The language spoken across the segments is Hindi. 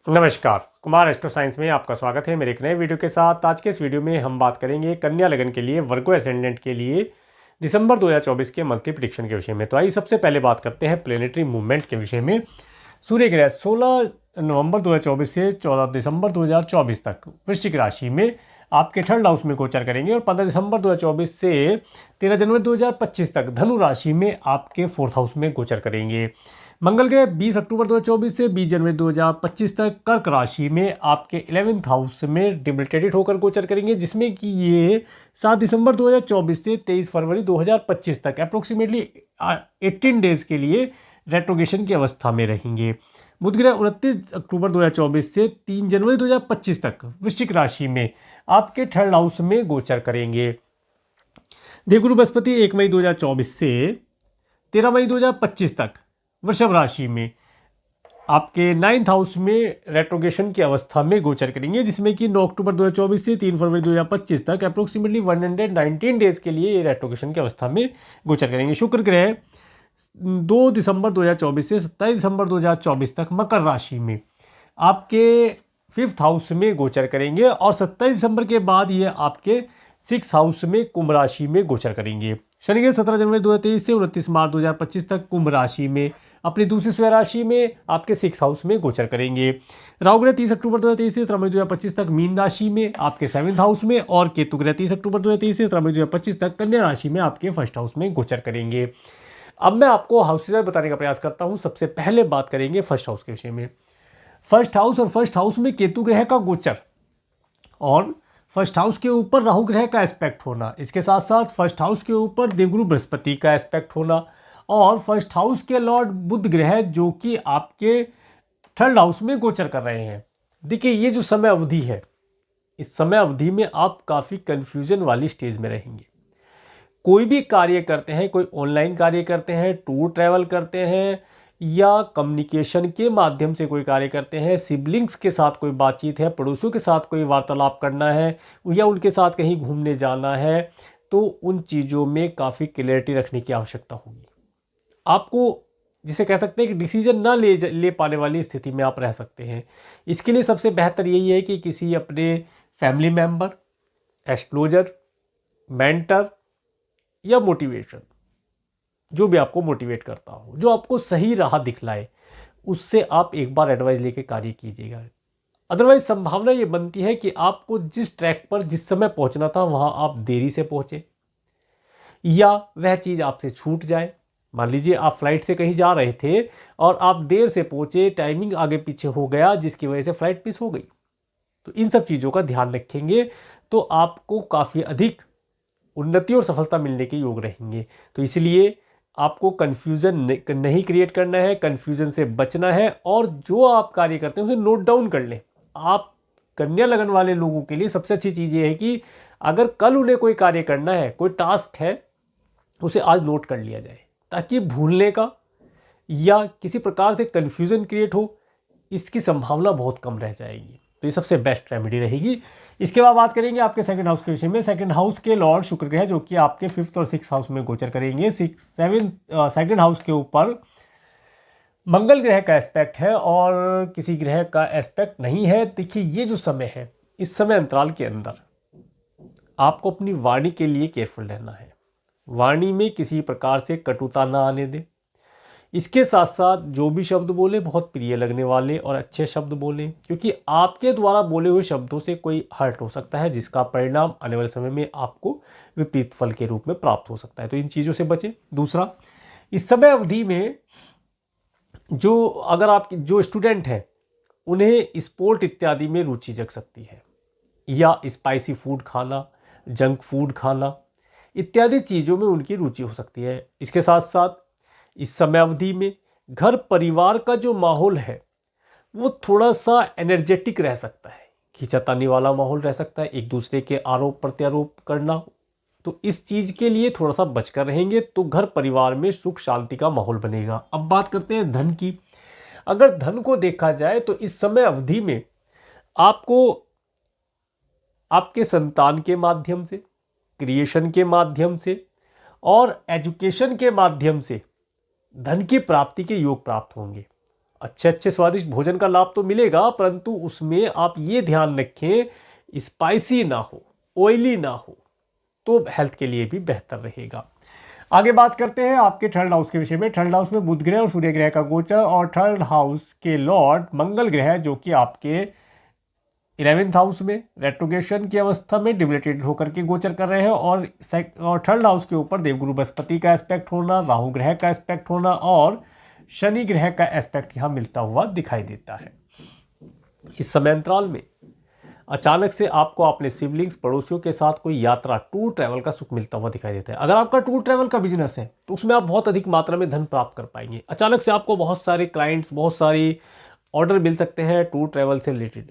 नमस्कार, कुमार एस्ट्रो साइंस में आपका स्वागत है मेरे एक नए वीडियो के साथ। आज के इस वीडियो में हम बात करेंगे कन्या लगन के लिए वर्गो एसेंडेंट के लिए दिसंबर 2024 के मंथली प्रेडिक्शन के विषय में। तो आइए सबसे पहले बात करते हैं प्लेनेटरी मूवमेंट के विषय में। सूर्य ग्रह 16 नवंबर 2024 से 14 दिसंबर 2024 तक वृश्चिक राशि में आपके थर्ड हाउस में गोचर करेंगे और 15 दिसंबर 2024 से 13 जनवरी 2025 तक धनु राशि में आपके फोर्थ हाउस में गोचर करेंगे। मंगल ग्रह 20 अक्टूबर 2024 से 20 जनवरी 2025 तक कर्क राशि में आपके 11th हाउस में डिबिलिटेटेड होकर गोचर करेंगे, जिसमें कि ये 7 दिसंबर 2024 से 23 फरवरी 2025 तक अप्रोक्सीमेटली 18 डेज के लिए रेट्रोगेशन की अवस्था में रहेंगे। बुध ग्रह 29 अक्टूबर 2024 से 3 जनवरी 2025 तक वृश्चिक राशि में आपके थर्ड हाउस में गोचर करेंगे। देवगुरु बृहस्पति 1 मई 2024 से 13 मई 2025 तक वृषभ राशि में आपके 9th हाउस में रेट्रोगेशन की अवस्था में गोचर करेंगे, जिसमें कि 9 अक्टूबर 2024 से 3 फरवरी 2025 तक अप्रोक्सीमेटली 119 डेज के लिए ये रेट्रोगेशन की अवस्था में गोचर करेंगे। शुक्र ग्रह 2 दिसंबर 2024 से 27 दिसंबर 2024 तक मकर राशि में आपके 5th हाउस में गोचर करेंगे और 27 दिसंबर के बाद ये आपके 6th हाउस में कुंभ राशि में गोचर करेंगे। शनि ग्रह 17 जनवरी 2023 से 29 मार्च 2025 तक कुंभ राशि में अपनी दूसरी स्वयं राशि में आपके 6th हाउस में गोचर करेंगे। राहु ग्रह 30 अक्टूबर 2023 से 13 मई 2025 तक मीन राशि में आपके 7th हाउस में और केतु ग्रह 30 अक्टूबर 2023 से 13 मई 2025 तक कन्या राशि में आपके 1st हाउस में गोचर करेंगे। अब मैं आपको हाउसेज बताने का प्रयास करता हूं। सबसे पहले बात करेंगे फर्स्ट हाउस के विषय में। फर्स्ट हाउस और फर्स्ट हाउस में केतु ग्रह का गोचर और फर्स्ट हाउस के ऊपर राहु ग्रह का एस्पेक्ट होना, इसके साथ साथ फर्स्ट हाउस के ऊपर देवगुरु बृहस्पति का एस्पेक्ट होना और फर्स्ट हाउस के लॉर्ड बुध ग्रह जो कि आपके थर्ड हाउस में गोचर कर रहे हैं। देखिए, ये जो समय अवधि है, इस समय अवधि में आप काफ़ी कन्फ्यूजन वाली स्टेज में रहेंगे। कोई भी कार्य करते हैं, कोई ऑनलाइन कार्य करते हैं, टूर ट्रैवल करते हैं या कम्युनिकेशन के माध्यम से कोई कार्य करते हैं, सिबलिंग्स के साथ कोई बातचीत है, पड़ोसियों के साथ कोई वार्तालाप करना है या उनके साथ कहीं घूमने जाना है, तो उन चीज़ों में काफ़ी क्लैरिटी रखने की आवश्यकता होगी। आपको जिसे कह सकते हैं कि डिसीजन ना ले पाने वाली स्थिति में आप रह सकते हैं। इसके लिए सबसे बेहतर यही है कि किसी अपने फैमिली मेम्बर, एस्ट्रोलॉजर, मेंटर या मोटिवेशन, जो भी आपको मोटिवेट करता हो, जो आपको सही राह दिखलाए, उससे आप एक बार एडवाइस लेके कार्य कीजिएगा। अदरवाइज संभावना ये बनती है कि आपको जिस ट्रैक पर जिस समय पहुंचना था वहां आप देरी से पहुंचे या वह चीज़ आपसे छूट जाए। मान लीजिए आप फ्लाइट से कहीं जा रहे थे और आप देर से पहुंचे, टाइमिंग आगे पीछे हो गया, जिसकी वजह से फ्लाइट मिस हो गई। तो इन सब चीज़ों का ध्यान रखेंगे तो आपको काफ़ी अधिक उन्नति और सफलता मिलने के योग रहेंगे। तो इसलिए आपको कन्फ्यूज़न नहीं क्रिएट करना है, कन्फ्यूज़न से बचना है और जो आप कार्य करते हैं उसे नोट डाउन कर लें। आप कन्या लगन वाले लोगों के लिए सबसे अच्छी चीज़ ये है कि अगर कल उन्हें कोई कार्य करना है, कोई टास्क है, उसे आज नोट कर लिया जाए, ताकि भूलने का या किसी प्रकार से कन्फ्यूज़न क्रिएट हो, इसकी संभावना बहुत कम रह जाएगी। तो ये सबसे बेस्ट रेमेडी रहेगी। इसके बाद बात करेंगे आपके सेकंड हाउस के विषय में। सेकंड हाउस के लॉर्ड शुक्र ग्रह जो कि आपके 5th और 6th हाउस में गोचर करेंगे। सेकंड हाउस के ऊपर मंगल ग्रह का एस्पेक्ट है और किसी ग्रह का एस्पेक्ट नहीं है। देखिए, ये जो समय है, इस समय अंतराल के अंदर आपको अपनी वाणी के लिए केयरफुल रहना है। वाणी में किसी प्रकार से कटुता ना आने दें। इसके साथ साथ जो भी शब्द बोले बहुत प्रिय लगने वाले और अच्छे शब्द बोलें, क्योंकि आपके द्वारा बोले हुए शब्दों से कोई हर्ट हो सकता है, जिसका परिणाम आने वाले समय में आपको विपरीत फल के रूप में प्राप्त हो सकता है। तो इन चीज़ों से बचें। दूसरा, इस समय अवधि में अगर आप जो स्टूडेंट हैं उन्हें स्पोर्ट इत्यादि में रुचि जग सकती है या स्पाइसी फूड खाना, जंक फूड खाना इत्यादि चीज़ों में उनकी रुचि हो सकती है। इसके साथ साथ इस समय अवधि में घर परिवार का जो माहौल है वो थोड़ा सा एनर्जेटिक रह सकता है, खींचातानी वाला माहौल रह सकता है, एक दूसरे के आरोप प्रत्यारोप करना। तो इस चीज़ के लिए थोड़ा सा बचकर रहेंगे तो घर परिवार में सुख शांति का माहौल बनेगा। अब बात करते हैं धन की। अगर धन को देखा जाए तो इस समय अवधि में आपको आपके संतान के माध्यम से, क्रिएशन के माध्यम से और एजुकेशन के माध्यम से धन की प्राप्ति के योग प्राप्त होंगे। अच्छे अच्छे स्वादिष्ट भोजन का लाभ तो मिलेगा, परंतु उसमें आप ये ध्यान रखें स्पाइसी ना हो, ऑयली ना हो, तो हेल्थ के लिए भी बेहतर रहेगा। आगे बात करते हैं आपके थर्ड हाउस के विषय में। थर्ड हाउस में बुध ग्रह और सूर्य ग्रह का गोचर, और थर्ड हाउस के लॉर्ड मंगल ग्रह जो कि आपके 11th हाउस में रेट्रोगेशन की अवस्था में डिबिलिटेटेड होकर के गोचर कर रहे हैं, और थर्ड हाउस के ऊपर देवगुरु बृहस्पति का एस्पेक्ट होना, राहु ग्रह का एस्पेक्ट होना और शनि ग्रह का एस्पेक्ट यहां मिलता हुआ दिखाई देता है। इस समय अंतराल में अचानक से आपको अपने सिबलिंग्स, पड़ोसियों के साथ कोई यात्रा, टूर ट्रैवल का सुख मिलता हुआ दिखाई देता है। अगर आपका टूर ट्रैवल का बिजनेस है तो उसमें आप बहुत अधिक मात्रा में धन प्राप्त कर पाएंगे। अचानक से आपको बहुत सारे क्लाइंट्स, बहुत सारी ऑर्डर मिल सकते हैं टूर ट्रैवल से रिलेटेड,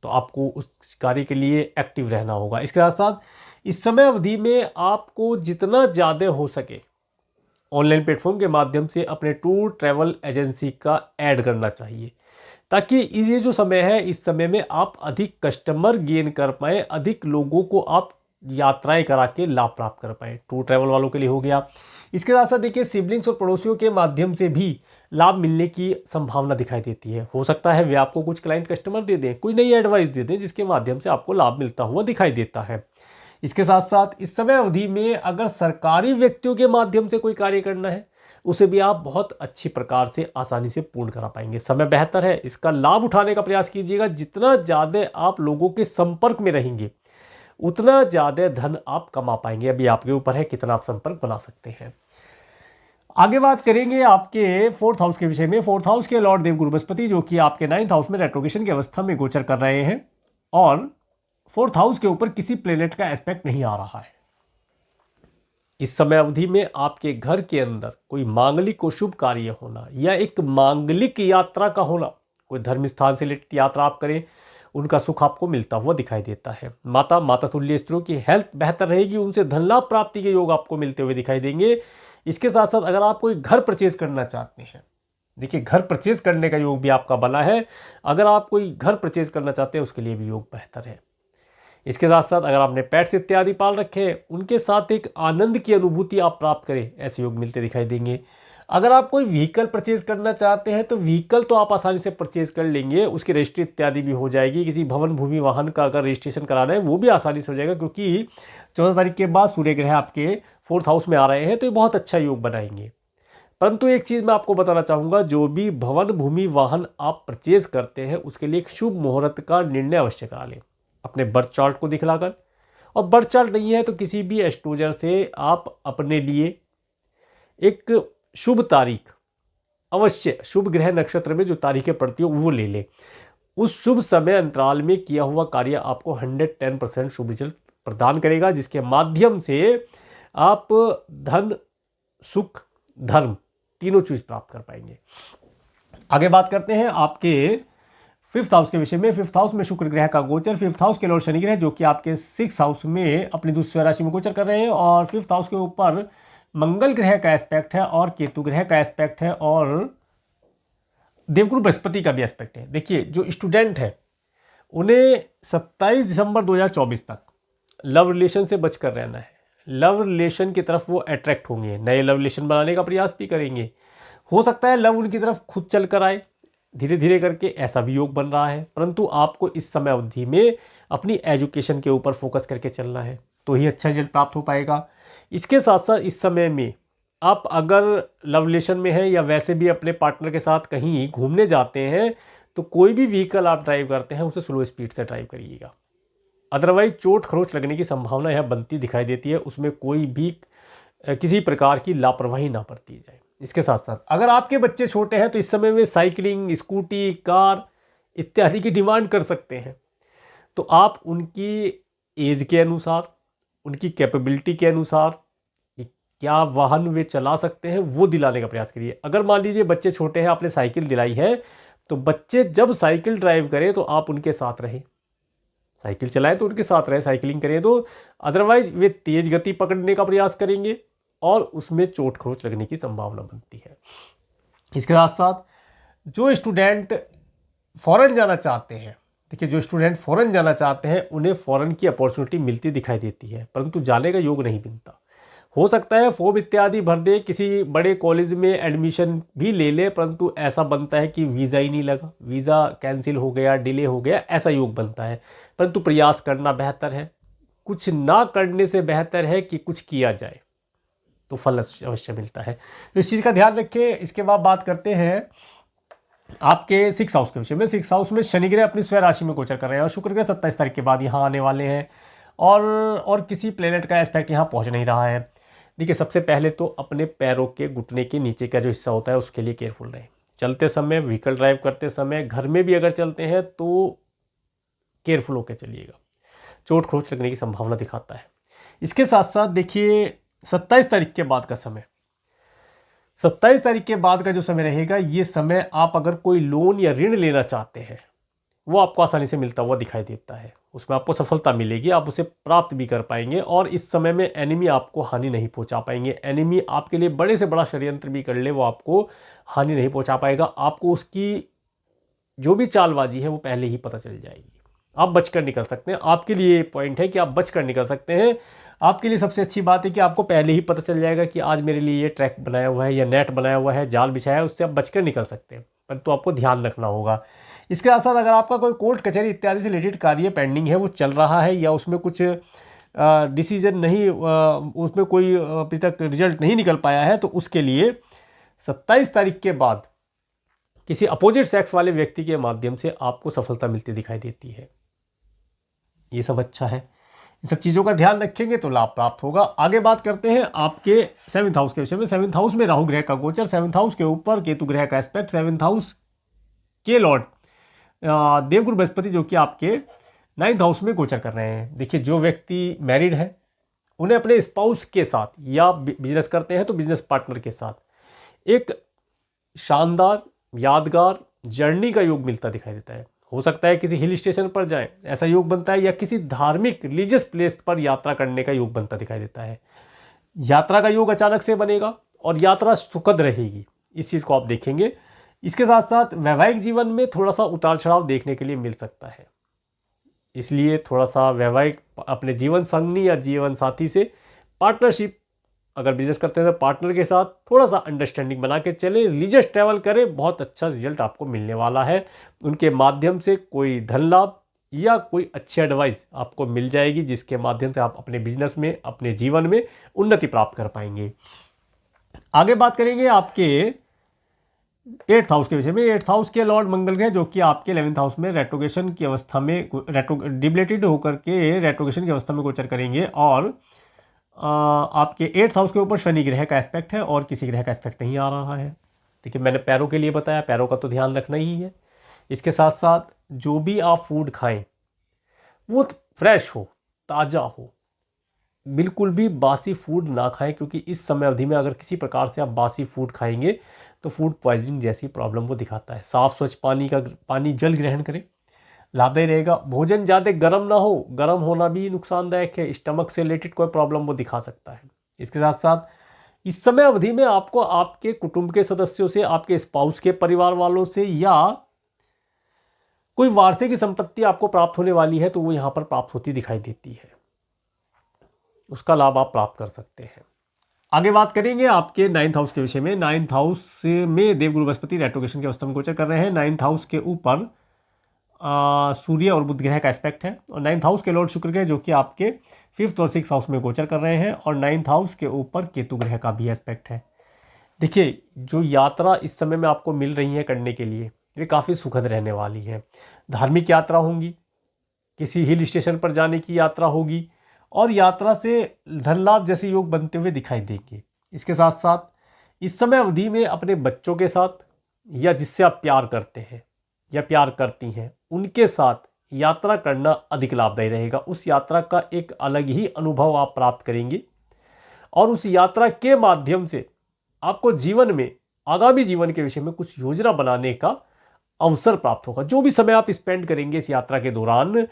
तो आपको उस कार्य के लिए एक्टिव रहना होगा। इसके साथ साथ इस समय अवधि में आपको जितना ज़्यादा हो सके ऑनलाइन प्लेटफॉर्म के माध्यम से अपने टूर ट्रैवल एजेंसी का ऐड करना चाहिए, ताकि ये जो समय है, इस समय में आप अधिक कस्टमर गेन कर पाएँ, अधिक लोगों को आप यात्राएं करा के लाभ प्राप्त कर पाएँ। टूर ट्रैवल वालों के लिए हो गया। इसके साथ साथ देखिए सिबलिंग्स और पड़ोसियों के माध्यम से भी लाभ मिलने की संभावना दिखाई देती है। हो सकता है वे आपको कुछ क्लाइंट कस्टमर दे दें, कोई नई एडवाइस दे दें, जिसके माध्यम से आपको लाभ मिलता हुआ दिखाई देता है। इसके साथ साथ इस समय अवधि में अगर सरकारी व्यक्तियों के माध्यम से कोई कार्य करना है, उसे भी आप बहुत अच्छी प्रकार से आसानी से पूर्ण करा पाएंगे। समय बेहतर है, इसका लाभ उठाने का प्रयास कीजिएगा। जितना ज़्यादा आप लोगों के संपर्क में रहेंगे, उतना ज़्यादा धन आप कमा पाएंगे। अभी आपके ऊपर है कितना आप संपर्क बना सकते हैं। आगे बात करेंगे आपके फोर्थ हाउस के विषय में। फोर्थ हाउस के लॉर्ड देवगुरु बृहस्पति जो कि आपके 9th हाउस में रेट्रोगेशन की अवस्था में गोचर कर रहे हैं, और फोर्थ हाउस के ऊपर किसी प्लेनेट का एस्पेक्ट नहीं आ रहा है। इस समय अवधि में आपके घर के अंदर कोई मांगलिक को शुभ कार्य होना या एक मांगलिक यात्रा का होना, कोई धर्म स्थान से रिलेटेड यात्रा आप करें, उनका सुख आपको मिलता हुआ दिखाई देता है। माता तुल्य स्त्रियों की हेल्थ बेहतर रहेगी, उनसे धन लाभ प्राप्ति के योग आपको मिलते हुए दिखाई देंगे। इसके साथ साथ अगर आप कोई घर परचेज करना चाहते हैं, देखिए घर परचेज करने का योग भी आपका बना है। अगर आप कोई घर परचेज करना चाहते हैं उसके लिए भी योग बेहतर है। इसके साथ साथ अगर आपने पेट्स इत्यादि पाल रखे हैं, उनके साथ एक आनंद की अनुभूति आप प्राप्त करें, ऐसे योग मिलते दिखाई देंगे। अगर आप कोई व्हीकल परचेज करना चाहते हैं तो व्हीकल तो आप आसानी से परचेज कर लेंगे, उसकी रजिस्ट्री इत्यादि भी हो जाएगी। किसी भवन भूमि वाहन का अगर रजिस्ट्रेशन कराना है वो भी आसानी से हो जाएगा, क्योंकि 14 तारीख के बाद सूर्य ग्रह आपके फोर्थ हाउस में आ रहे हैं, तो ये बहुत अच्छा योग बनाएंगे। परंतु एक चीज़ मैं आपको बताना चाहूँगा, जो भी भवन भूमि वाहन आप परचेज करते हैं उसके लिए एक शुभ मुहूर्त का निर्णय अवश्य करा लें अपने बर्थ चार्ट को दिखलाकर। और बर्थ चार्ट नहीं है तो किसी भी एस्ट्रोलॉजर से आप अपने लिए एक शुभ तारीख, अवश्य शुभ ग्रह नक्षत्र में जो तारीखें पड़ती हो वो ले लें। उस शुभ समय अंतराल में किया हुआ कार्य आपको 110% शुभ रिजल्ट प्रदान करेगा, जिसके माध्यम से आप धन, सुख, धर्म तीनों चीज प्राप्त कर पाएंगे। आगे बात करते हैं आपके फिफ्थ हाउस के विषय में। फिफ्थ हाउस में शुक्र ग्रह का गोचर, फिफ्थ हाउस के लॉर्ड शनि ग्रह जो कि आपके 6th हाउस में अपनी दूसरी राशि में गोचर कर रहे हैं, और फिफ्थ हाउस के ऊपर मंगल ग्रह का एस्पेक्ट है और केतु ग्रह का एस्पेक्ट है और देवगुरु बृहस्पति का भी एस्पेक्ट है। देखिए जो स्टूडेंट है उन्हें 27 दिसंबर 2024 तक लव रिलेशन से बचकर रहना है। लव रिलेशन की तरफ वो अट्रैक्ट होंगे, नए लव रिलेशन बनाने का प्रयास भी करेंगे। हो सकता है लव उनकी तरफ खुद चल कर आए धीरे धीरे करके, ऐसा भी योग बन रहा है। परंतु आपको इस समय अवधि में अपनी एजुकेशन के ऊपर फोकस करके चलना है, तो ही अच्छा रिजल्ट प्राप्त हो पाएगा। इसके साथ साथ इस समय में आप अगर लव रिलेशन में हैं या वैसे भी अपने पार्टनर के साथ कहीं घूमने जाते हैं, तो कोई भी व्हीकल आप ड्राइव करते हैं उसे स्लो स्पीड से ड्राइव करिएगा, अदरवाइज चोट खरोच लगने की संभावना यह बनती दिखाई देती है। उसमें कोई भी किसी प्रकार की लापरवाही ना बरती जाए। इसके साथ साथ अगर आपके बच्चे छोटे हैं तो इस समय में साइकिलिंग, स्कूटी, कार इत्यादि की डिमांड कर सकते हैं, तो आप उनकी एज के अनुसार, उनकी कैपेबिलिटी के अनुसार कि क्या वाहन वे चला सकते हैं वो दिलाने का प्रयास करिए। अगर मान लीजिए बच्चे छोटे हैं, आपने साइकिल दिलाई है, तो बच्चे जब साइकिल ड्राइव करें तो आप उनके साथ रहें, साइकिल चलाएं तो उनके साथ रहें, साइकिलिंग करें तो, अदरवाइज वे तेज गति पकड़ने का प्रयास करेंगे और उसमें चोट खरोच लगने की संभावना बनती है। इसके साथ साथ जो स्टूडेंट फॉरेन जाना चाहते हैं, देखिए जो स्टूडेंट फॉरेन जाना चाहते हैं उन्हें फॉरेन की अपॉर्चुनिटी मिलती दिखाई देती है, परंतु जाने का योग नहीं बनता। हो सकता है फॉर्म इत्यादि भर दे, किसी बड़े कॉलेज में एडमिशन भी ले ले, परंतु ऐसा बनता है कि वीज़ा ही नहीं लगा, वीज़ा कैंसिल हो गया, डिले हो गया, ऐसा योग बनता है। परंतु प्रयास करना बेहतर है, कुछ ना करने से बेहतर है कि कुछ किया जाए तो फल अवश्य मिलता है। तो इस चीज़ का ध्यान रखिए। इसके बाद बात करते हैं आपके 6 हाउस के विषय में। 6 हाउस में शनि ग्रह अपनी स्वयं राशि में गोचर कर रहे हैं और शुक्र ग्रह 27 तारीख के बाद यहाँ आने वाले हैं और किसी प्लेनेट का एस्पेक्ट यहाँ पहुँच नहीं रहा है। देखिए, सबसे पहले तो अपने पैरों के घुटने के नीचे का जो हिस्सा होता है उसके लिए केयरफुल रहें। चलते समय, व्हीकल ड्राइव करते समय, घर में भी अगर चलते हैं तो केयरफुल होकर चलिएगा, चोट खरोच लगने की संभावना दिखाता है। इसके साथ साथ देखिए 27 तारीख के बाद का समय, 27 तारीख के बाद का जो समय रहेगा, ये समय आप अगर कोई लोन या ऋण लेना चाहते हैं वो आपको आसानी से मिलता हुआ दिखाई देता है, उसमें आपको सफलता मिलेगी, आप उसे प्राप्त भी कर पाएंगे और इस समय में एनिमी आपको हानि नहीं पहुंचा पाएंगे। एनिमी आपके लिए बड़े से बड़ा षड्यंत्र भी कर ले, वो आपको हानि नहीं पहुंचा पाएगा। आपको उसकी जो भी चालबाजी है वो पहले ही पता चल जाएगी, आप बचकर निकल सकते हैं। आपके लिए पॉइंट है कि आप बचकर निकल सकते हैं। आपके लिए सबसे अच्छी बात है कि आपको पहले ही पता चल जाएगा कि आज मेरे लिए ये ट्रैक बनाया हुआ है या नेट बनाया हुआ है, जाल बिछाया है, उससे आप बचकर निकल सकते हैं, परंतु आपको ध्यान रखना होगा। इसके साथ साथ अगर आपका कोई कोर्ट कचहरी इत्यादि से रिलेटेड कार्य पेंडिंग है, वो चल रहा है या उसमें कुछ डिसीजन नहीं, उसमें कोई अभी तक रिजल्ट नहीं निकल पाया है, तो उसके लिए 27 तारीख के बाद किसी अपोजिट सेक्स वाले व्यक्ति के माध्यम से आपको सफलता मिलती दिखाई देती है। ये सब अच्छा है, इन सब चीज़ों का ध्यान रखेंगे तो लाभ प्राप्त होगा। आगे बात करते हैं आपके 7th हाउस के विषय में। 7th हाउस में राहु ग्रह का गोचर, 7th हाउस के ऊपर केतु ग्रह का एस्पेक्ट, 7th हाउस के लॉर्ड देवगुरु बृहस्पति जो कि आपके 9th हाउस में गोचर कर रहे हैं। देखिए, जो व्यक्ति मैरिड है उन्हें अपने स्पाउस के साथ या बिजनेस करते हैं तो बिजनेस पार्टनर के साथ एक शानदार यादगार जर्नी का योग मिलता दिखाई देता है। हो सकता है किसी हिल स्टेशन पर जाएं, ऐसा योग बनता है, या किसी धार्मिक रिलीजियस प्लेस पर यात्रा करने का योग बनता दिखाई देता है। यात्रा का योग अचानक से बनेगा और यात्रा सुखद रहेगी, इस चीज़ को आप देखेंगे। इसके साथ साथ वैवाहिक जीवन में थोड़ा सा उतार चढ़ाव देखने के लिए मिल सकता है, इसलिए थोड़ा सा वैवाहिक अपने जीवन संगनी या जीवन साथी से पार्टनरशिप, अगर बिजनेस करते हैं तो पार्टनर के साथ थोड़ा सा अंडरस्टैंडिंग बना के चले, रिलीजियस ट्रैवल करें, बहुत अच्छा रिजल्ट आपको मिलने वाला है। उनके माध्यम से कोई धन लाभ या कोई अच्छी एडवाइस आपको मिल जाएगी, जिसके माध्यम से आप अपने बिजनेस में, अपने जीवन में उन्नति प्राप्त कर पाएंगे। आगे बात करेंगे आपके 8th हाउस के विषय में। 8th हाउस के लॉर्ड मंगल ग्रह जो कि आपके 11th हाउस में रेट्रोगेशन की अवस्था में, डिबलेटेड होकर के रेट्रोगेशन की अवस्था में गोचर करेंगे और आपके 8th हाउस के ऊपर शनि ग्रह का एस्पेक्ट है और किसी ग्रह का एस्पेक्ट नहीं आ रहा है। देखिए, मैंने पैरों के लिए बताया, पैरों का तो ध्यान रखना ही है। इसके साथ साथ जो भी आप फूड खाएं वो फ्रेश हो, ताज़ा हो, बिल्कुल भी बासी फूड ना खाएं, क्योंकि इस समय अवधि में अगर किसी प्रकार से आप बासी फूड खाएंगे तो फूड पॉइजनिंग जैसी प्रॉब्लम वो दिखाता है। साफ स्वच्छ पानी जल ग्रहण करें, लाभदायी रहेगा। भोजन ज़्यादा गर्म ना हो, गर्म होना भी नुकसानदायक है, स्टमक से रिलेटेड कोई प्रॉब्लम वो दिखा सकता है। इसके साथ साथ इस समय अवधि में आपको आपके कुटुंब के सदस्यों से, आपके स्पाउस के परिवार वालों से या कोई वारसे की संपत्ति आपको प्राप्त होने वाली है तो वो यहाँ पर प्राप्त होती दिखाई देती है, उसका लाभ आप प्राप्त कर सकते हैं। आगे बात करेंगे आपके 9th हाउस के विषय में। 9th हाउस में देवगुरु बृहस्पति रेट्रोगेशन की अवस्था में गोचर कर रहे हैं। 9th हाउस के ऊपर सूर्य और बुध ग्रह का एस्पेक्ट है और 9th हाउस के लॉर्ड शुक्र ग्रह जो कि आपके 5th और 6th हाउस में गोचर कर रहे हैं और 9th हाउस के ऊपर केतु ग्रह का भी एस्पेक्ट है। देखिए, जो यात्रा इस समय में आपको मिल रही है करने के लिए, ये काफ़ी सुखद रहने वाली है। धार्मिक यात्रा होंगी, किसी हिल स्टेशन पर जाने की यात्रा होगी और यात्रा से धन लाभ जैसे योग बनते हुए दिखाई देंगे। इसके साथ साथ इस समय अवधि में अपने बच्चों के साथ या जिससे आप प्यार करते हैं या प्यार करती हैं उनके साथ यात्रा करना अधिक लाभदायी रहेगा। उस यात्रा का एक अलग ही अनुभव आप प्राप्त करेंगे और उस यात्रा के माध्यम से आपको जीवन में, आगामी जीवन के विषय में कुछ योजना बनाने का अवसर प्राप्त होगा। जो भी समय आप स्पेंड करेंगे इस यात्रा के दौरान,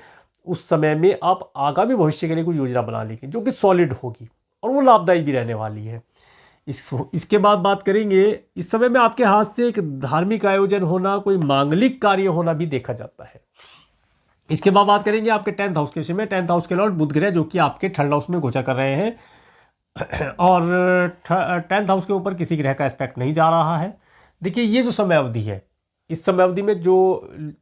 उस समय में आप आगामी भविष्य के लिए कुछ योजना बना लेंगे जो कि सॉलिड होगी और वो लाभदायी भी रहने वाली है। इसके बाद बात करेंगे, इस समय में आपके हाथ से एक धार्मिक आयोजन होना, कोई मांगलिक कार्य होना भी देखा जाता है। इसके बाद बात करेंगे आपके 10th हाउस के विषय में। 10th हाउस के लॉर्ड बुध ग्रह जो कि आपके 3rd हाउस में गोचर कर रहे हैं और 10th हाउस के ऊपर किसी ग्रह का एस्पेक्ट नहीं जा रहा है। देखिए ये जो समय अवधि है, इस समय अवधि में जो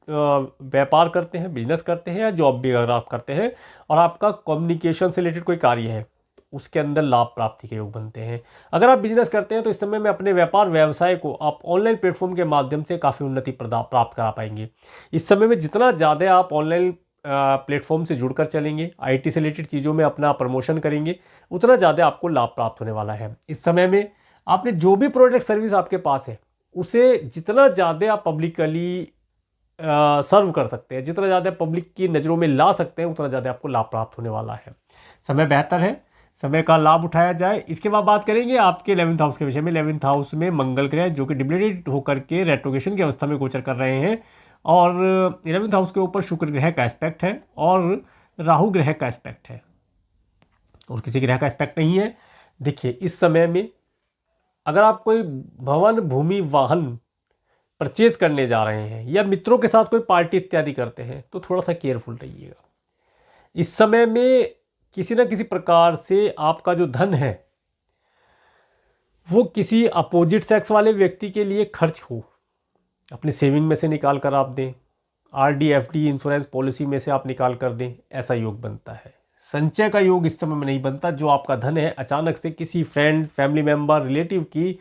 व्यापार करते हैं, बिजनेस करते हैं या जॉब भी अगर आप करते हैं और आपका कम्युनिकेशन से रिलेटेड कोई कार्य है, उसके अंदर लाभ प्राप्ति के योग बनते हैं। अगर आप बिजनेस करते हैं तो इस समय में अपने व्यापार व्यवसाय को आप ऑनलाइन प्लेटफॉर्म के माध्यम से काफ़ी उन्नति प्राप्त करा पाएंगे। इस समय में जितना ज़्यादा आप ऑनलाइन प्लेटफॉर्म से जुड़कर चलेंगे, आईटी से रिलेटेड चीज़ों में अपना प्रमोशन करेंगे, उतना ज़्यादा आपको लाभ प्राप्त होने वाला है। इस समय में आपने जो भी प्रोडक्ट सर्विस आपके पास है उसे जितना ज़्यादा आप पब्लिकली सर्व कर सकते हैं, जितना ज़्यादा पब्लिक की नज़रों में ला सकते हैं, उतना ज़्यादा आपको लाभ प्राप्त होने वाला है। समय बेहतर है, समय का लाभ उठाया जाए। इसके बाद बात करेंगे आपके 11th हाउस के विषय में। 11th हाउस में मंगल ग्रह जो कि डिप्लेटेड होकर के रेट्रोगेशन की अवस्था में गोचर कर रहे हैं और 11th हाउस के ऊपर शुक्र ग्रह का एस्पेक्ट है और राहु ग्रह का एस्पेक्ट है और किसी ग्रह का एस्पेक्ट नहीं है। देखिए इस समय में अगर आप कोई भवन, भूमि, वाहन परचेज करने जा रहे हैं या मित्रों के साथ कोई पार्टी इत्यादि करते हैं तो थोड़ा सा केयरफुल रहिएगा। इस समय में किसी न किसी प्रकार से आपका जो धन है वो किसी अपोजिट सेक्स वाले व्यक्ति के लिए खर्च हो, अपने सेविंग में से निकाल कर आप दें, आरडी, एफडी, इंश्योरेंस पॉलिसी में से आप निकाल कर दें, ऐसा योग बनता है। संचय का योग इस समय में नहीं बनता। जो आपका धन है अचानक से किसी फ्रेंड, फैमिली मेंबर, रिलेटिव की,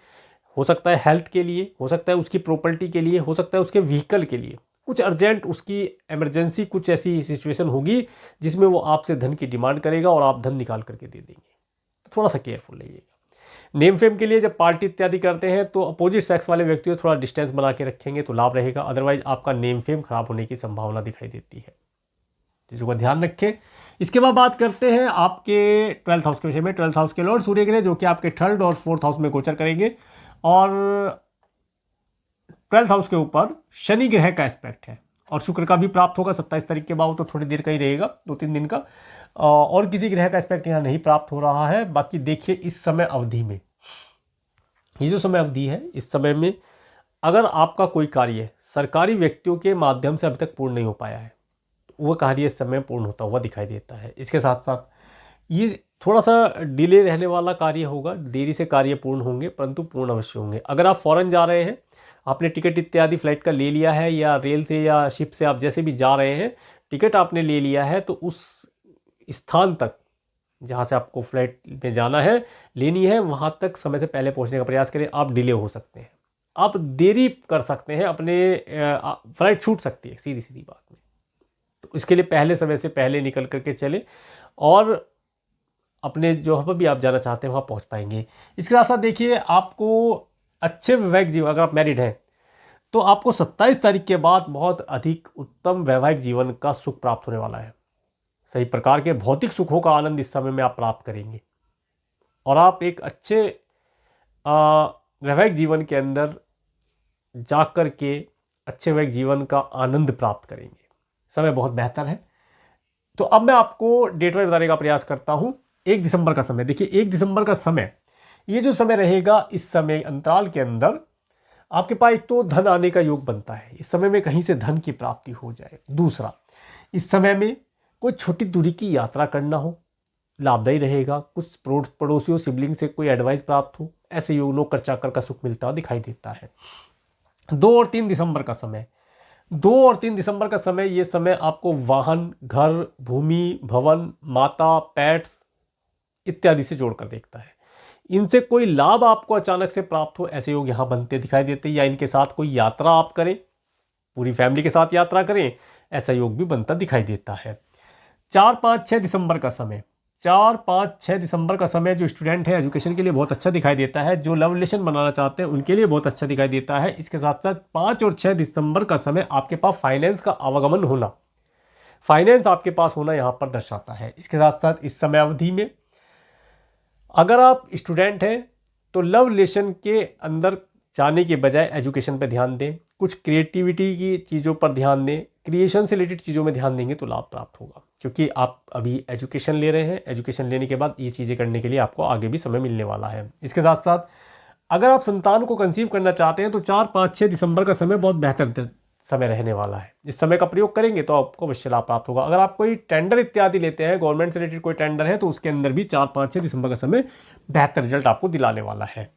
हो सकता है हेल्थ के लिए, हो सकता है उसकी प्रॉपर्टी के लिए, हो सकता है उसके व्हीकल के लिए, कुछ अर्जेंट उसकी इमरजेंसी, कुछ ऐसी सिचुएशन होगी जिसमें वो आपसे धन की डिमांड करेगा और आप धन निकाल करके दे देंगे, तो थोड़ा सा केयरफुल रहिएगा। नेम फेम के लिए जब पार्टी इत्यादि करते हैं तो अपोजिट सेक्स वाले व्यक्तियों थोड़ा डिस्टेंस बना के रखेंगे तो लाभ रहेगा, अदरवाइज आपका नेम फेम खराब होने की संभावना दिखाई देती है। चीज़ों का ध्यान रखें। इसके बाद बात करते हैं आपके 12th हाउस के विषय में। 12th हाउस के लॉर्ड सूर्य ग्रह जो कि आपके 3rd और 4th हाउस में गोचर करेंगे और 12th हाउस के ऊपर शनि ग्रह का एस्पेक्ट है और शुक्र का भी प्राप्त होगा 27 तारीख के बाद, तो थोड़ी देर का ही रहेगा, 2-3 दिन का। और किसी ग्रह का एस्पेक्ट यहाँ नहीं प्राप्त हो रहा है। बाकी देखिए इस समय अवधि में, ये जो समय अवधि है, इस समय में अगर आपका कोई कार्य सरकारी व्यक्तियों के माध्यम से अभी तक पूर्ण नहीं हो पाया है तो वह कार्य इस समय पूर्ण होता हुआ दिखाई देता है। इसके साथ साथ ये थोड़ा सा डिले रहने वाला कार्य होगा, देरी से कार्य पूर्ण होंगे परंतु पूर्ण अवश्य होंगे। अगर आप फॉरेन जा रहे हैं, आपने टिकट इत्यादि फ्लाइट का ले लिया है या रेल से या शिप से आप जैसे भी जा रहे हैं, टिकट आपने ले लिया है, तो उस स्थान तक जहाँ से आपको फ्लाइट में जाना है, लेनी है, वहाँ तक समय से पहले पहुँचने का प्रयास करें। आप डिले हो सकते हैं, आप देरी कर सकते हैं, अपने फ्लाइट छूट सकती है, सीधी सीधी बात में। तो इसके लिए पहले समय से पहले निकल करके चले और अपने जहाँ पर भी आप जाना चाहते हैं वहाँ पहुँच पाएंगे। इसके साथ साथ देखिए आपको अच्छे वैवाहिक जीवन, अगर आप मैरिड हैं तो आपको 27 तारीख के बाद बहुत अधिक उत्तम वैवाहिक जीवन का सुख प्राप्त होने वाला है। सही प्रकार के भौतिक सुखों का आनंद इस समय में आप प्राप्त करेंगे और आप एक अच्छे वैवाहिक जीवन के अंदर जाकर के अच्छे वैवाहिक जीवन का आनंद प्राप्त करेंगे। समय बहुत बेहतर है। तो अब मैं आपको डेट वाइज बताने का प्रयास करता हूँ। 1 दिसंबर का समय देखिए, 1 दिसंबर का समय, ये जो समय रहेगा, इस समय अंतराल के अंदर आपके पास एक तो धन आने का योग बनता है, इस समय में कहीं से धन की प्राप्ति हो जाए। दूसरा, इस समय में कोई छोटी दूरी की यात्रा करना हो, लाभदायी रहेगा। कुछ पड़ोसियों, सिबलिंग से कोई एडवाइस प्राप्त हो, ऐसे योग, नौकर चाकर का सुख मिलता हुआ दिखाई देता है। 2 और 3 दिसंबर का समय, 2 और 3 दिसंबर का समय, ये समय आपको वाहन, घर, भूमि, भवन, माता, पेट्स इत्यादि से जोड़कर देखता है। इनसे कोई लाभ आपको अचानक से प्राप्त हो, ऐसे योग यहाँ बनते दिखाई देते हैं। या इनके साथ कोई यात्रा आप करें, पूरी फैमिली के साथ यात्रा करें, ऐसा योग भी बनता दिखाई देता है। 4, 5, 6 दिसंबर का समय, 4, 5, 6 दिसंबर का समय जो स्टूडेंट है एजुकेशन के लिए बहुत अच्छा दिखाई देता है। जो लव रिलेशन बनाना चाहते हैं उनके लिए बहुत अच्छा दिखाई देता है। इसके साथ साथ 5 और 6 दिसंबर का समय आपके पास फाइनेंस का आवागमन होना, फाइनेंस आपके पास होना यहाँ पर दर्शाता है। इसके साथ साथ इस समय अवधि में अगर आप स्टूडेंट हैं तो लव रिलेशन के अंदर जाने के बजाय एजुकेशन पर ध्यान दें, कुछ क्रिएटिविटी की चीज़ों पर ध्यान दें, क्रिएशन से रिलेटेड चीज़ों में ध्यान देंगे तो लाभ प्राप्त होगा, क्योंकि आप अभी एजुकेशन ले रहे हैं। एजुकेशन लेने के बाद ये चीज़ें करने के लिए आपको आगे भी समय मिलने वाला है। इसके साथ साथ अगर आप संतान को कंसीव करना चाहते हैं तो 4, 5, 6 दिसंबर का समय बहुत बेहतर समय रहने वाला है। इस समय का प्रयोग करेंगे तो आपको अवश्य लाभ प्राप्त होगा। अगर आप कोई टेंडर इत्यादि लेते हैं, गवर्नमेंट से रिलेटेड कोई टेंडर है, तो उसके अंदर भी 4, 5, 6 दिसंबर का समय बेहतर रिजल्ट आपको दिलाने वाला है।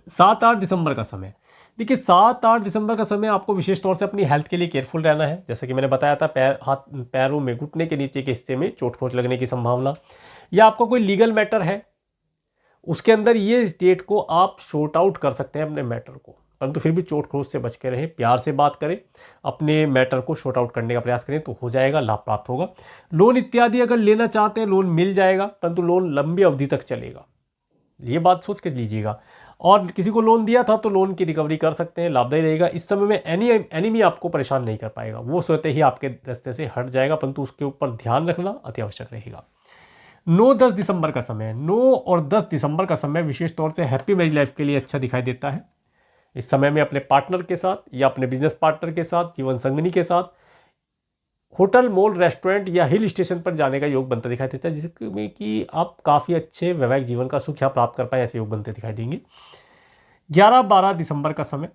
7, 8 दिसंबर का समय, देखिए 7, 8 दिसंबर का समय आपको विशेष तौर से अपनी हेल्थ के लिए केयरफुल रहना है। जैसा कि मैंने बताया था, पैरों में, घुटने के नीचे के हिस्से में चोट खरोंच लगने की संभावना, या आपका कोई लीगल मैटर है, उसके अंदर ये डेट को आप शॉर्ट आउट कर सकते हैं अपने मैटर को, परंतु फिर भी चोट खरोंच से बच के रहें, प्यार से बात करें, अपने मैटर को शॉर्ट आउट करने का प्रयास करें तो हो जाएगा, लाभ प्राप्त होगा। लोन इत्यादि अगर लेना चाहते हैं, लोन मिल जाएगा, परंतु लोन लंबी अवधि तक चलेगा, ये बात सोच के लीजिएगा। और किसी को लोन दिया था तो लोन की रिकवरी कर सकते हैं, लाभदायी रहेगा। इस समय में एनिमी आपको परेशान नहीं कर पाएगा, वो स्वतः ही आपके रास्ते से हट जाएगा, परंतु उसके ऊपर ध्यान रखना अति आवश्यक रहेगा। 9, 10 दिसंबर का समय, 9 और 10 दिसंबर का समय विशेष तौर से हैप्पी मैरिज लाइफ के लिए अच्छा दिखाई देता है। इस समय में अपने पार्टनर के साथ या अपने बिजनेस पार्टनर के साथ, जीवन संगनी के साथ होटल, मॉल, रेस्टोरेंट या हिल स्टेशन पर जाने का योग बनता दिखाई देता है, जिसमें कि आप काफ़ी अच्छे वैवाहिक जीवन का सुख यहाँ प्राप्त कर पाए, ऐसे योग बनते दिखाई देंगे। 11, 12 दिसंबर का समय,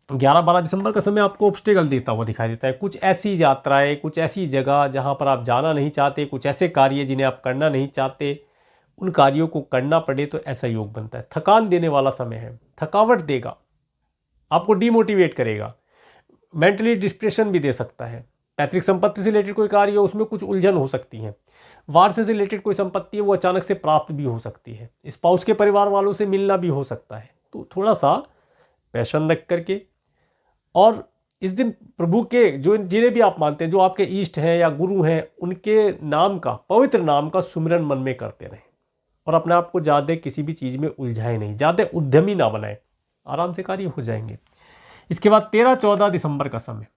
11, 12 दिसंबर का समय आपको ऑब्स्टेकल देता हुआ दिखाई देता है। कुछ ऐसी यात्राएं, कुछ ऐसी जगह जहाँ पर आप जाना नहीं चाहते, कुछ ऐसे कार्य जिन्हें आप करना नहीं चाहते, उन कार्यों को करना पड़े, तो ऐसा योग बनता है। थकान देने वाला समय है, थकावट देगा, आपको डिमोटिवेट करेगा, मेंटली डिप्रेशन भी दे सकता है। पैतृक संपत्ति से रिलेटेड कोई कार्य हो, उसमें कुछ उलझन हो सकती है। वारसे से रिलेटेड कोई संपत्ति है, वो अचानक से प्राप्त भी हो सकती है। स्पाउस के परिवार वालों से मिलना भी हो सकता है, तो थोड़ा सा पैशन रख करके, और इस दिन प्रभु के जो जिन्हें भी आप मानते हैं, जो आपके इष्ट हैं या गुरु हैं, उनके नाम का, पवित्र नाम का सुमिरन मन में करते रहें, और अपने आप को ज़्यादा किसी भी चीज़ में उलझाएं नहीं, ज़्यादा उद्यमी ना बनाएं, आराम से कार्य हो जाएंगे। इसके बाद 13, 14 दिसंबर का समय,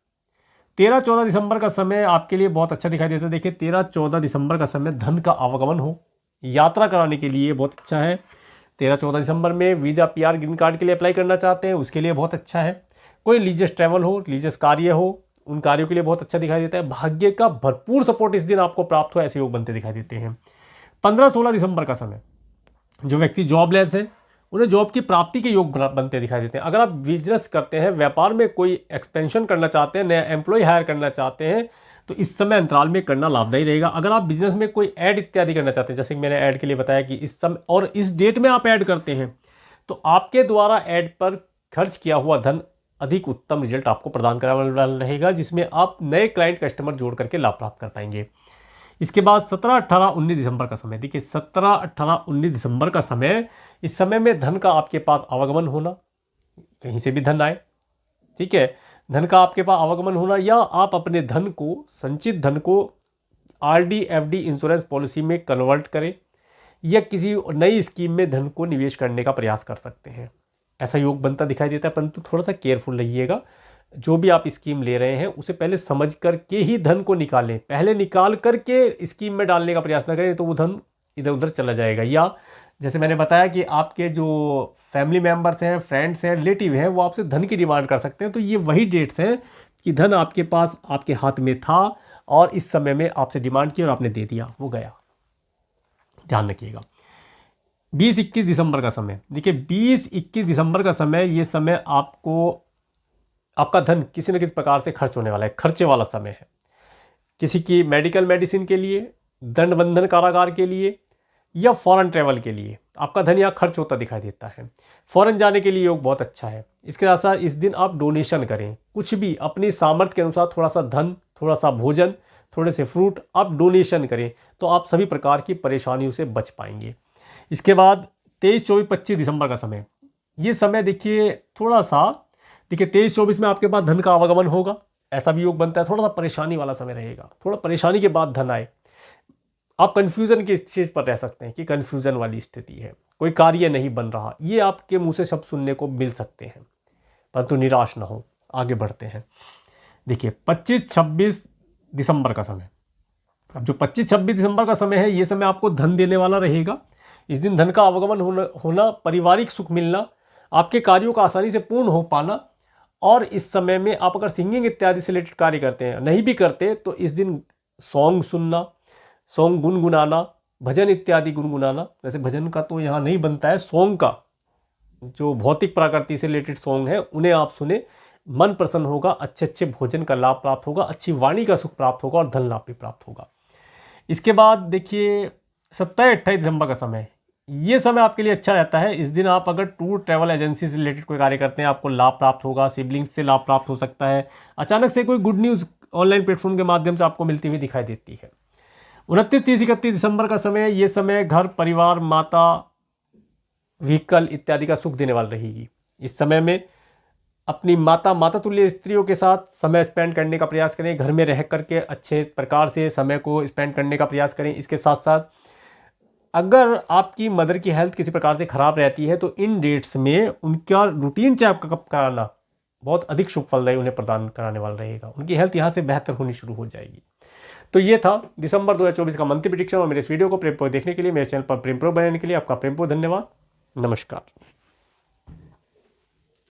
13, 14 दिसंबर का समय आपके लिए बहुत अच्छा दिखाई देता है। देखिए 13, 14 दिसंबर का समय धन का आवागमन हो, यात्रा कराने के लिए बहुत अच्छा है। 13, 14 दिसंबर में वीज़ा, PR, ग्रीन कार्ड के लिए अप्लाई करना चाहते हैं, उसके लिए बहुत अच्छा है। कोई रिलीजियस ट्रैवल हो, रिलीजियस कार्य हो, उन कार्यों के लिए बहुत अच्छा दिखाई देता है। भाग्य का भरपूर सपोर्ट इस दिन आपको प्राप्त हो, ऐसे योग बनते दिखाई देते हैं। 15, 16 दिसंबर का समय, जो व्यक्ति जॉबलेस है, उन्हें जॉब की प्राप्ति के योग बनते दिखाई देते हैं। अगर आप बिजनेस करते हैं, व्यापार में कोई एक्सपेंशन करना चाहते हैं, नया एम्प्लॉय हायर करना चाहते हैं, तो इस समय अंतराल में करना लाभदायी रहेगा। अगर आप बिजनेस में कोई ऐड इत्यादि करना चाहते हैं, जैसे कि मैंने ऐड के लिए बताया कि इस समय और इस डेट में आप ऐड करते हैं, तो आपके द्वारा ऐड पर खर्च किया हुआ धन अधिक उत्तम रिजल्ट आपको प्रदान करने वाला रहेगा, जिसमें आप नए क्लाइंट, कस्टमर जोड़ करके लाभ प्राप्त कर पाएंगे। इसके बाद 17, 18, 19 दिसंबर का समय, देखिए 17, 18, 19 दिसंबर का समय, इस समय में धन का आपके पास आवागमन होना, कहीं से भी धन आए, ठीक है, धन का आपके पास आवागमन होना, या आप अपने धन को, संचित धन को RD, FD, इंश्योरेंस पॉलिसी में कन्वर्ट करें, या किसी नई स्कीम में धन को निवेश करने का प्रयास कर सकते हैं। ऐसा योग बनता दिखाई देता है, परंतु थोड़ा सा केयरफुल रहिएगा। जो भी आप स्कीम ले रहे हैं, उसे पहले समझ करके ही धन को निकालें, पहले निकाल करके स्कीम में डालने का प्रयास न करें, तो वो धन इधर उधर चला जाएगा। या जैसे मैंने बताया कि आपके जो फैमिली मेम्बर्स हैं, फ्रेंड्स हैं, रिलेटिव हैं, वो आपसे धन की डिमांड कर सकते हैं। तो ये वही डेट्स हैं कि धन आपके पास, आपके हाथ में था, और इस समय में आपसे डिमांड की और आपने दे दिया, वो गया, ध्यान रखिएगा। 20, 21 दिसंबर का समय, देखिए 20, 21 दिसंबर का समय, ये समय आपको, आपका धन किसी न किसी प्रकार से खर्च होने वाला है, खर्चे वाला समय है। किसी की मेडिकल मेडिसिन के लिए, दंड बंधन कारागार के लिए, या फॉरेन ट्रैवल के लिए आपका धन यहाँ खर्च होता दिखाई देता है। फॉरेन जाने के लिए योग बहुत अच्छा है। इसके साथ साथ इस दिन आप डोनेशन करें, कुछ भी अपनी सामर्थ्य के अनुसार, थोड़ा सा धन, थोड़ा सा भोजन, थोड़े से फ्रूट आप डोनेशन करें, तो आप सभी प्रकार की परेशानियों से बच पाएंगे। इसके बाद 23, 24, 25 दिसंबर का समय, ये समय देखिए थोड़ा सा, देखिए 23, 24 में आपके पास धन का आवागमन होगा, ऐसा भी योग बनता है। थोड़ा सा परेशानी वाला समय रहेगा, थोड़ा परेशानी के बाद धन आए, आप कन्फ्यूज़न की चीज़ पर रह सकते हैं कि कन्फ्यूज़न वाली स्थिति है, कोई कार्य नहीं बन रहा, ये आपके मुंह से शब्द सुनने को मिल सकते हैं, परंतु निराश ना हो, आगे बढ़ते हैं। देखिए 25, 26 दिसंबर का समय, अब जो 25, 26 दिसंबर का समय है, ये समय आपको धन देने वाला रहेगा। इस दिन धन का आवागमन होना, पारिवारिक सुख मिलना, आपके कार्यों का आसानी से पूर्ण हो पाना, और इस समय में आप अगर सिंगिंग इत्यादि से रिलेटेड कार्य करते हैं, नहीं भी करते, तो इस दिन सॉन्ग सुनना, सॉन्ग गुनगुनाना, भजन इत्यादि गुनगुनाना, वैसे भजन का तो यहाँ नहीं बनता है, सॉन्ग का जो भौतिक प्रकृति से रिलेटेड सॉन्ग है उन्हें आप सुने, मन प्रसन्न होगा, अच्छे अच्छे भोजन का लाभ प्राप्त होगा, अच्छी वाणी का सुख प्राप्त होगा और धन लाभ भी प्राप्त होगा। इसके बाद देखिए 27-28 दिसंबर का समय, ये समय आपके लिए अच्छा रहता है। इस दिन आप अगर टूर ट्रैवल एजेंसी से रिलेटेड कोई कार्य करते हैं, आपको लाभ प्राप्त होगा, सिबलिंग्स से लाभ प्राप्त हो सकता है, अचानक से कोई गुड न्यूज़ ऑनलाइन प्लेटफॉर्म के माध्यम से आपको मिलती हुई दिखाई देती है। 29, 30, 31 दिसंबर का समय, ये समय घर परिवार, माता, व्हीकल इत्यादि का सुख देने वाली रहेगी। इस समय में अपनी माता तुल्य स्त्रियों के साथ समय स्पेंड करने का प्रयास करें, घर में रह करके अच्छे प्रकार से समय को स्पेंड करने का प्रयास करें। इसके साथ साथ अगर आपकी मदर की हेल्थ किसी प्रकार से ख़राब रहती है तो इन डेट्स में उनका रूटीन चेकअप कराना बहुत अधिक शुभ फलदायी उन्हें प्रदान कराने वाला रहेगा। उनकी हेल्थ यहाँ से बेहतर होनी शुरू हो जाएगी। तो ये था दिसंबर 2024 का मंथली प्रेडिक्शन। और मेरे इस वीडियो को प्रेमपूर्वक देखने के लिए, मेरे चैनल पर प्रेमपूर्वक बनाने के लिए आपका प्रेमपूर्वक धन्यवाद। नमस्कार।